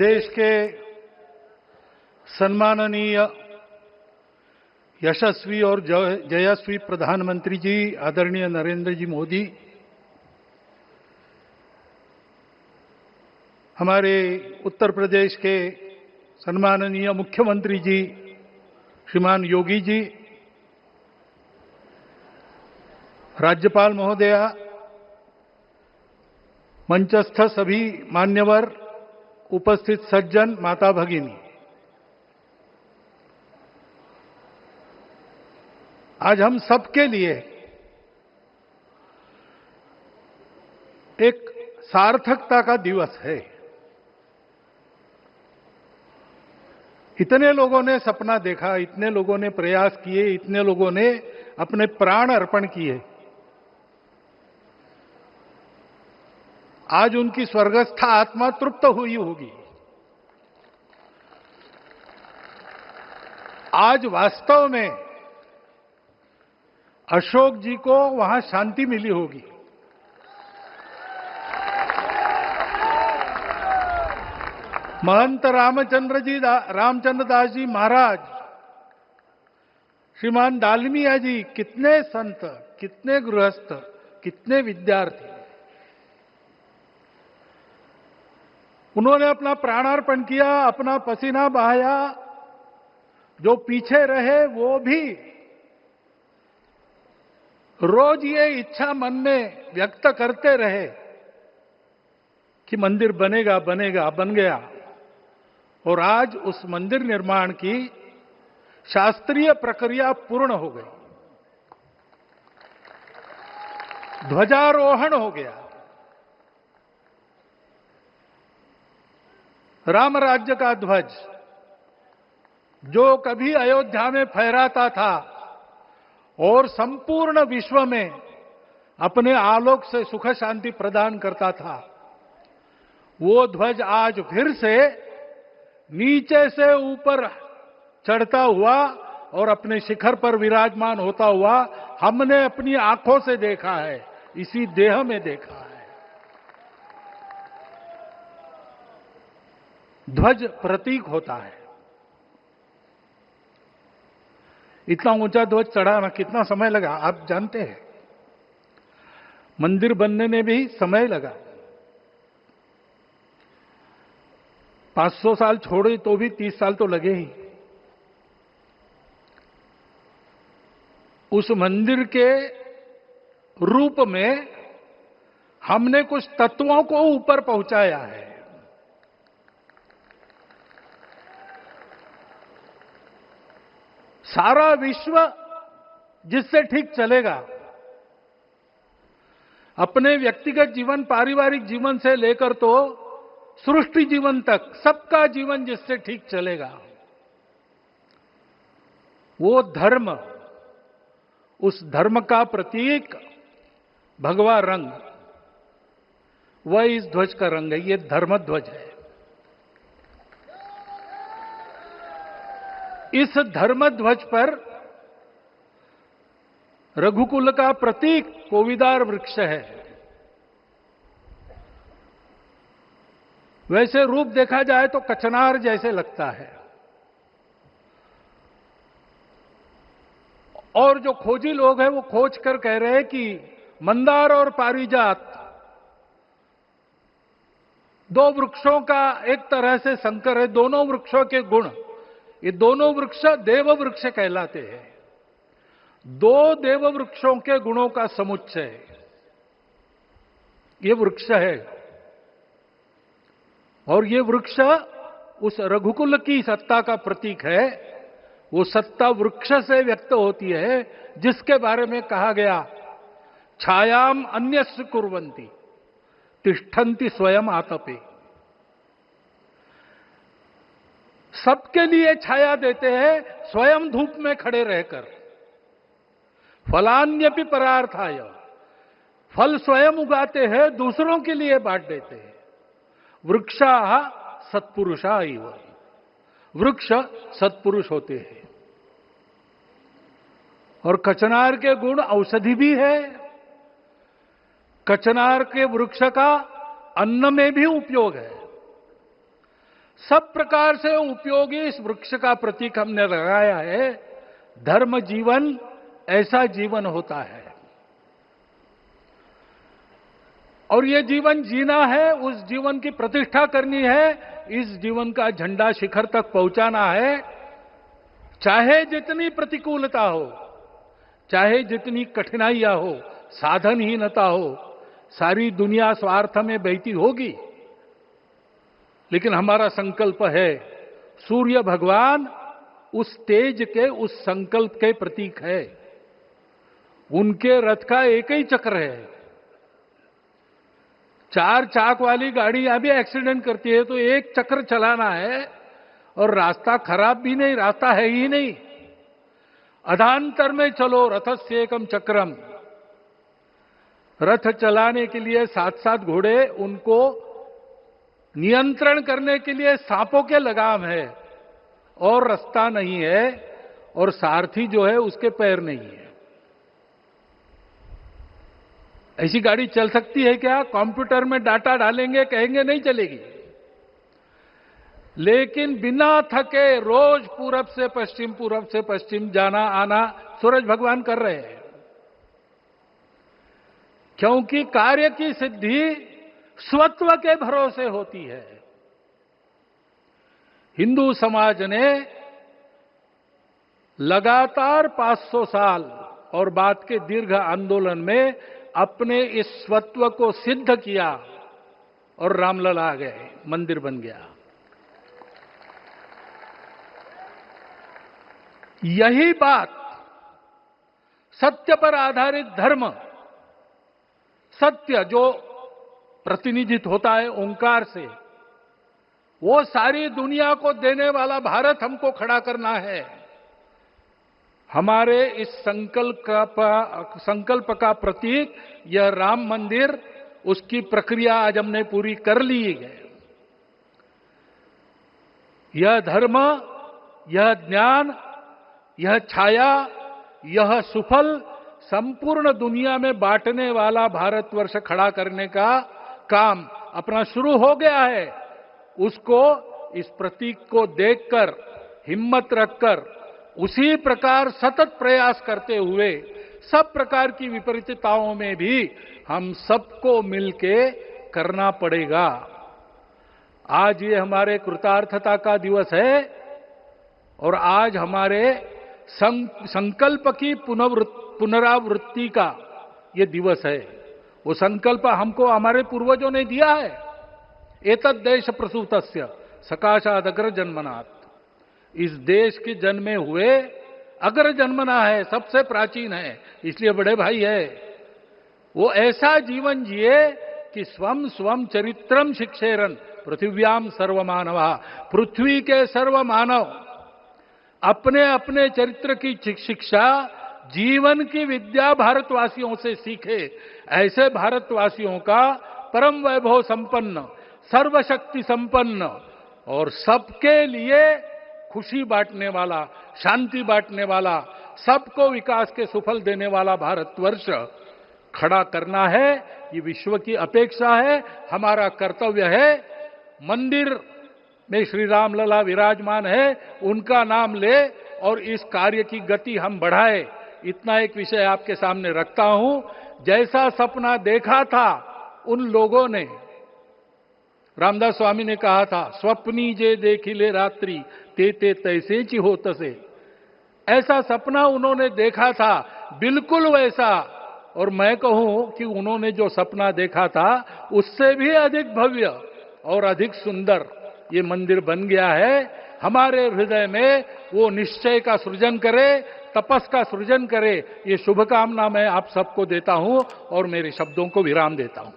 देश के सम्माननीय यशस्वी और जयस्वी प्रधानमंत्री जी आदरणीय नरेंद्र जी मोदी, हमारे उत्तर प्रदेश के सम्माननीय मुख्यमंत्री जी श्रीमान योगी जी, राज्यपाल महोदया, मंचस्थ सभी मान्यवर, उपस्थित सज्जन, माता भगिनी, आज हम सबके लिए एक सार्थकता का दिवस है। इतने लोगों ने सपना देखा, इतने लोगों ने प्रयास किए, इतने लोगों ने अपने प्राण अर्पण किए। आज उनकी स्वर्गस्थ आत्मा तृप्त हुई होगी। आज वास्तव में अशोक जी को वहां शांति मिली होगी। महंत रामचंद्र दास जी महाराज, श्रीमान दालमिया जी, कितने संत, कितने गृहस्थ, कितने विद्यार्थी, उन्होंने अपना प्राणार्पण किया, अपना पसीना बहाया। जो पीछे रहे वो भी रोज ये इच्छा मन में व्यक्त करते रहे कि मंदिर बनेगा बनेगा, बन गया। और आज उस मंदिर निर्माण की शास्त्रीय प्रक्रिया पूर्ण हो गई, ध्वजारोहण हो गया। राम राज्य का ध्वज जो कभी अयोध्या में फहराता था और संपूर्ण विश्व में अपने आलोक से सुख शांति प्रदान करता था, वो ध्वज आज फिर से नीचे से ऊपर चढ़ता हुआ और अपने शिखर पर विराजमान होता हुआ हमने अपनी आंखों से देखा है, इसी देह में देखा है। ध्वज प्रतीक होता है। इतना ऊंचा ध्वज चढ़ाना कितना समय लगा आप जानते हैं। मंदिर बनने में भी समय लगा। 500 साल छोड़े तो भी 30 साल तो लगे ही। उस मंदिर के रूप में हमने कुछ तत्वों को ऊपर पहुंचाया है। सारा विश्व जिससे ठीक चलेगा, अपने व्यक्तिगत जीवन, पारिवारिक जीवन से लेकर तो सृष्टि जीवन तक सबका जीवन जिससे ठीक चलेगा, वो धर्म, उस धर्म का प्रतीक भगवा रंग, वह इस ध्वज का रंग है। ये धर्म ध्वज है। इस धर्म ध्वज पर रघुकुल का प्रतीक कोविदार वृक्ष है। वैसे रूप देखा जाए तो कचनार जैसे लगता है। और जो खोजी लोग हैं वो खोज कर कह रहे हैं कि मंदार और पारिजात दो वृक्षों का एक तरह से संकर है। दोनों वृक्षों के गुण, ये दोनों वृक्ष देव वृक्ष कहलाते हैं। दो देव वृक्षों के गुणों का समुच्चय ये वृक्ष है। और ये वृक्ष उस रघुकुल की सत्ता का प्रतीक है। वो सत्ता वृक्ष से व्यक्त होती है, जिसके बारे में कहा गया, छायाम अन्यस्य कुर्वन्ति तिष्ठन्ति स्वयं आतपे। सबके लिए छाया देते हैं, स्वयं धूप में खड़े रहकर। फलान्यपि परार्थाय, फल स्वयं उगाते हैं, दूसरों के लिए बांट देते हैं। वृक्षाः सत्पुरुषा इव, वृक्ष सत्पुरुष होते हैं। और कचनार के गुण औषधि भी है। कचनार के वृक्ष का अन्न में भी उपयोग है। सब प्रकार से उपयोगी इस वृक्ष का प्रतीक हमने लगाया है। धर्म जीवन ऐसा जीवन होता है, और ये जीवन जीना है, उस जीवन की प्रतिष्ठा करनी है, इस जीवन का झंडा शिखर तक पहुंचाना है। चाहे जितनी प्रतिकूलता हो, चाहे जितनी कठिनाइयां हो, साधनहीनता हो, सारी दुनिया स्वार्थ में बहती होगी, लेकिन हमारा संकल्प है। सूर्य भगवान उस तेज के, उस संकल्प के प्रतीक है। उनके रथ का एक ही चक्र है। 4 चाक वाली गाड़ियां भी एक्सीडेंट करती है तो एक चक्र चलाना है, और रास्ता खराब भी नहीं, रास्ता है ही नहीं। अधांतर में चलो रथस्य एकम चक्रम। रथ चलाने के लिए 7-7 घोड़े, उनको नियंत्रण करने के लिए सांपों के लगाम है, और रास्ता नहीं है, और सारथी जो है उसके पैर नहीं है। ऐसी गाड़ी चल सकती है क्या? कंप्यूटर में डाटा डालेंगे, कहेंगे नहीं चलेगी। लेकिन बिना थके रोज पूरब से पश्चिम, पूरब से पश्चिम जाना आना सूरज भगवान कर रहे हैं, क्योंकि कार्य की सिद्धि स्वत्व के भरोसे होती है। हिंदू समाज ने लगातार 500 साल और बाद के दीर्घ आंदोलन में अपने इस स्वत्व को सिद्ध किया, और रामलला आ गए, मंदिर बन गया। यही बात सत्य पर आधारित धर्म, सत्य जो प्रतिनिधित्व होता है ओंकार से, वो सारी दुनिया को देने वाला भारत हमको खड़ा करना है। हमारे इस संकल्प का प्रतीक यह राम मंदिर, उसकी प्रक्रिया आज हमने पूरी कर ली है। यह धर्म, यह ज्ञान, यह छाया, यह सुफल संपूर्ण दुनिया में बांटने वाला भारतवर्ष खड़ा करने का काम अपना शुरू हो गया है। उसको, इस प्रतीक को देखकर, हिम्मत रखकर, उसी प्रकार सतत प्रयास करते हुए सब प्रकार की विपरीतताओं में भी हम सबको मिलके करना पड़ेगा। आज ये हमारे कृतार्थता का दिवस है, और आज हमारे संकल्प की पुनरावृत्ति का ये दिवस है। वो संकल्प हमको हमारे पूर्वजों ने दिया है। एतद् देश प्रसूतस्य सकाशाद अग्र जन्मनात्। इस देश के जन्मे हुए अग्र जन्मना है, सबसे प्राचीन है, इसलिए बड़े भाई है। वो ऐसा जीवन जिए कि स्वम स्वम चरित्रम शिक्षेरन पृथिव्याम सर्वमानवा। पृथ्वी के सर्व मानव अपने अपने चरित्र की शिक्षा, जीवन की विद्या भारतवासियों से सीखे। ऐसे भारतवासियों का परम वैभव संपन्न, सर्वशक्ति संपन्न और सबके लिए खुशी बांटने वाला, शांति बांटने वाला, सबको विकास के सुफल देने वाला भारतवर्ष खड़ा करना है। ये विश्व की अपेक्षा है, हमारा कर्तव्य है। मंदिर में श्री रामलला विराजमान है, उनका नाम ले और इस कार्य की गति हम बढ़ाए। इतना एक विषय आपके सामने रखता हूं। जैसा सपना देखा था उन लोगों ने, रामदास स्वामी ने कहा था, स्वप्नी जे देखिले रात्रि ते ते तैसे ची हो तसे। ऐसा सपना उन्होंने देखा था, बिल्कुल वैसा। और मैं कहूं कि उन्होंने जो सपना देखा था उससे भी अधिक भव्य और अधिक सुंदर ये मंदिर बन गया है। हमारे हृदय में वो निश्चय का सृजन करे, तपस का सृजन करे, ये शुभकामना मैं आप सबको देता हूं और मेरे शब्दों को विराम देता हूं।